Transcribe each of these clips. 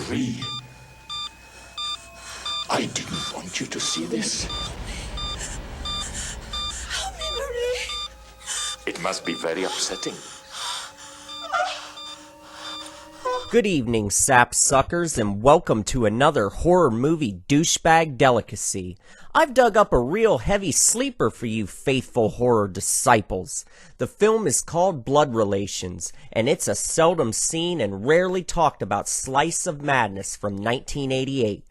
Marie, I didn't want you to see this. Help me, Marie. It must be very upsetting. Good evening, sapsuckers, and welcome to another horror movie douchebag delicacy. I've dug up a real heavy sleeper for you faithful horror disciples. The film is called Blood Relations, and it's a seldom seen and rarely talked about slice of madness from 1988.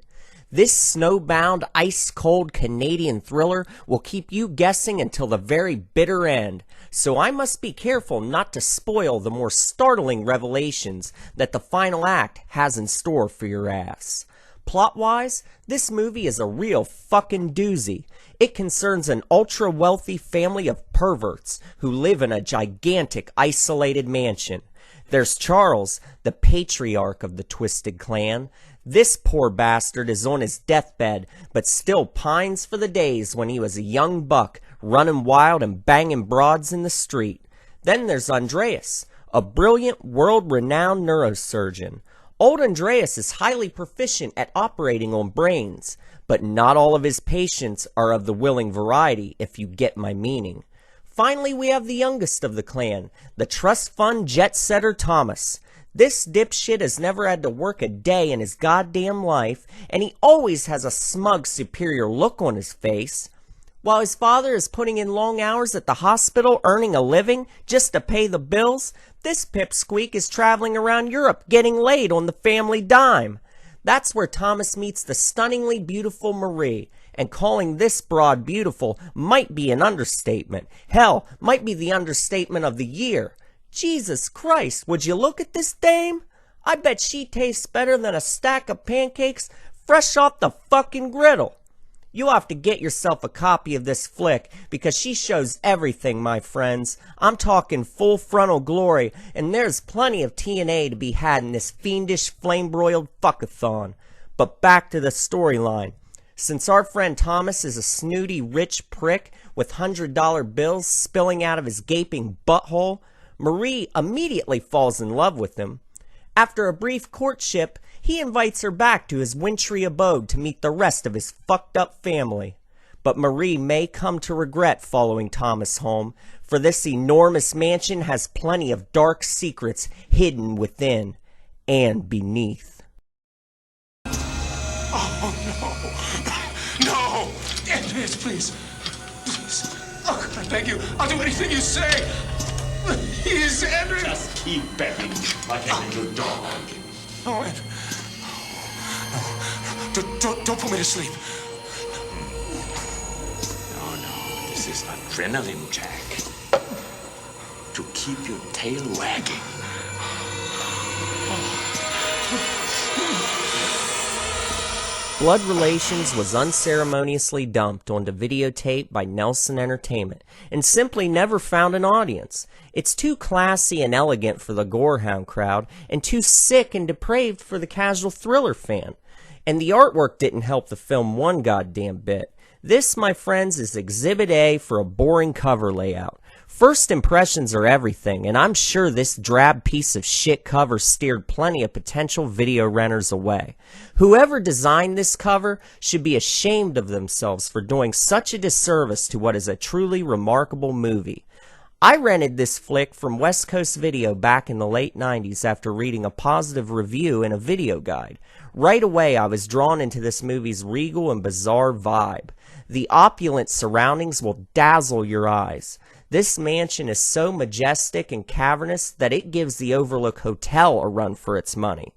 This snowbound, ice-cold Canadian thriller will keep you guessing until the very bitter end, so I must be careful not to spoil the more startling revelations that the final act has in store for your ass. Plot-wise, this movie is a real fucking doozy. It concerns an ultra-wealthy family of perverts who live in a gigantic, isolated mansion. There's Charles, the patriarch of the Twisted Clan. This poor bastard is on his deathbed, but still pines for the days when he was a young buck, running wild and banging broads in the street. Then there's Andreas, a brilliant, world-renowned neurosurgeon. Old Andreas is highly proficient at operating on brains, but not all of his patients are of the willing variety, if you get my meaning. Finally, we have the youngest of the clan, the trust fund jet-setter Thomas. This dipshit has never had to work a day in his goddamn life, and he always has a smug, superior look on his face. While his father is putting in long hours at the hospital earning a living just to pay the bills, this pipsqueak is traveling around Europe getting laid on the family dime. That's where Thomas meets the stunningly beautiful Marie, and calling this broad beautiful might be an understatement. Hell, might be the understatement of the year. Jesus Christ, would you look at this dame? I bet she tastes better than a stack of pancakes fresh off the fucking griddle. You'll have to get yourself a copy of this flick because she shows everything, my friends. I'm talking full frontal glory, and there's plenty of TNA to be had in this fiendish, flame-broiled fuckathon. But back to the storyline. Since our friend Thomas is a snooty, rich prick with $100 bills spilling out of his gaping butthole, Marie immediately falls in love with him. After a brief courtship, he invites her back to his wintry abode to meet the rest of his fucked up family. But Marie may come to regret following Thomas home, for this enormous mansion has plenty of dark secrets hidden within and beneath. Oh, no. No! Andreas, please. Please. Oh, I beg you. I'll do anything you say. Please, Andreas. Just keep begging like a little dog. No, Andrew. No. Don't put me to sleep. No. This is adrenaline, Jack. To keep your tail wagging. Blood Relations was unceremoniously dumped onto videotape by Nelson Entertainment and simply never found an audience. It's too classy and elegant for the gorehound crowd and too sick and depraved for the casual thriller fan. And the artwork didn't help the film one goddamn bit. This, my friends, is Exhibit A for a boring cover layout. First impressions are everything, and I'm sure this drab piece of shit cover steered plenty of potential video renters away. Whoever designed this cover should be ashamed of themselves for doing such a disservice to what is a truly remarkable movie. I rented this flick from West Coast Video back in the late 90s after reading a positive review in a video guide. Right away, I was drawn into this movie's regal and bizarre vibe. The opulent surroundings will dazzle your eyes. This mansion is so majestic and cavernous that it gives the Overlook Hotel a run for its money.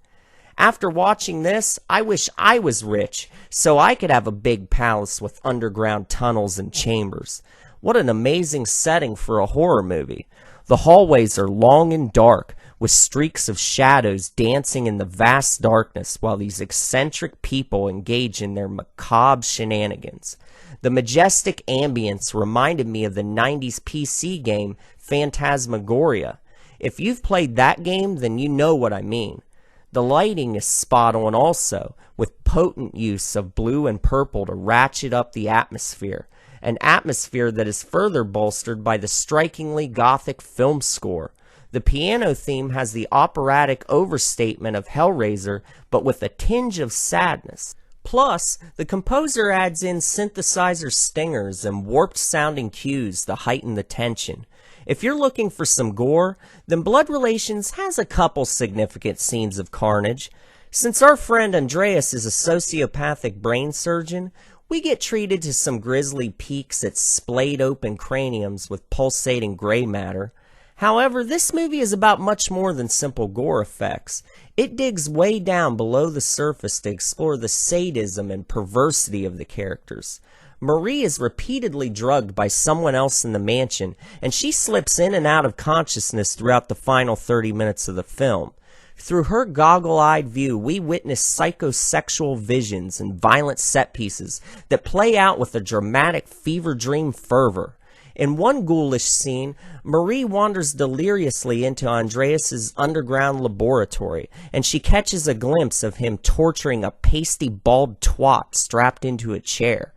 After watching this, I wish I was rich so I could have a big palace with underground tunnels and chambers. What an amazing setting for a horror movie. The hallways are long and dark, with streaks of shadows dancing in the vast darkness while these eccentric people engage in their macabre shenanigans. The majestic ambience reminded me of the 90s PC game Phantasmagoria. If you've played that game, then you know what I mean. The lighting is spot on also, with potent use of blue and purple to ratchet up the atmosphere, an atmosphere that is further bolstered by the strikingly gothic film score. The piano theme has the operatic overstatement of Hellraiser, but with a tinge of sadness. Plus, the composer adds in synthesizer stingers and warped-sounding cues to heighten the tension. If you're looking for some gore, then Blood Relations has a couple significant scenes of carnage. Since our friend Andreas is a sociopathic brain surgeon, we get treated to some grisly peeks at splayed open craniums with pulsating gray matter. However, this movie is about much more than simple gore effects. It digs way down below the surface to explore the sadism and perversity of the characters. Marie is repeatedly drugged by someone else in the mansion, and she slips in and out of consciousness throughout the final 30 minutes of the film. Through her goggle-eyed view, we witness psychosexual visions and violent set pieces that play out with a dramatic fever dream fervor. In one ghoulish scene, Marie wanders deliriously into Andreas's underground laboratory, and she catches a glimpse of him torturing a pasty bald twat strapped into a chair.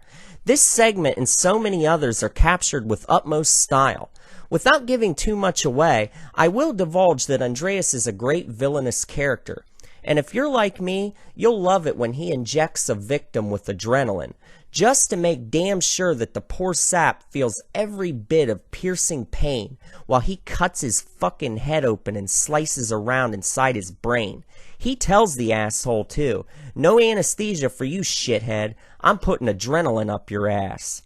This segment and so many others are captured with utmost style. Without giving too much away, I will divulge that Andreas is a great villainous character. And if you're like me, you'll love it when he injects a victim with adrenaline, just to make damn sure that the poor sap feels every bit of piercing pain while he cuts his fucking head open and slices around inside his brain. He tells the asshole too, "No anesthesia for you, shithead. I'm putting adrenaline up your ass."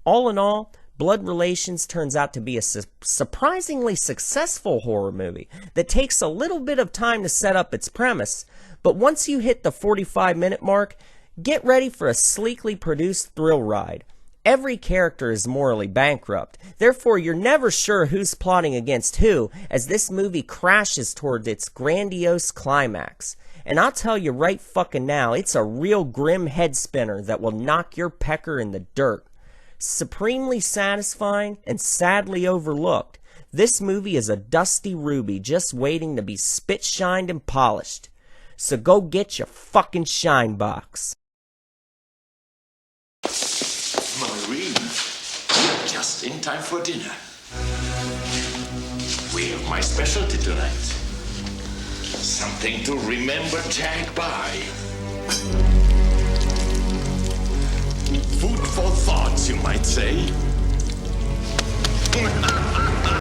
All in all, Blood Relations turns out to be a surprisingly successful horror movie that takes a little bit of time to set up its premise, but once you hit the 45-minute mark, get ready for a sleekly produced thrill ride. Every character is morally bankrupt, therefore you're never sure who's plotting against who as this movie crashes toward its grandiose climax. And I'll tell you right fucking now, it's a real grim head spinner that will knock your pecker in the dirt. Supremely satisfying and sadly overlooked, this movie is a dusty ruby just waiting to be spit-shined and polished. So go get your fucking shine box. Marie, just in time for dinner. We have my specialty tonight. Something to remember Jack by. Food for thought, you might say.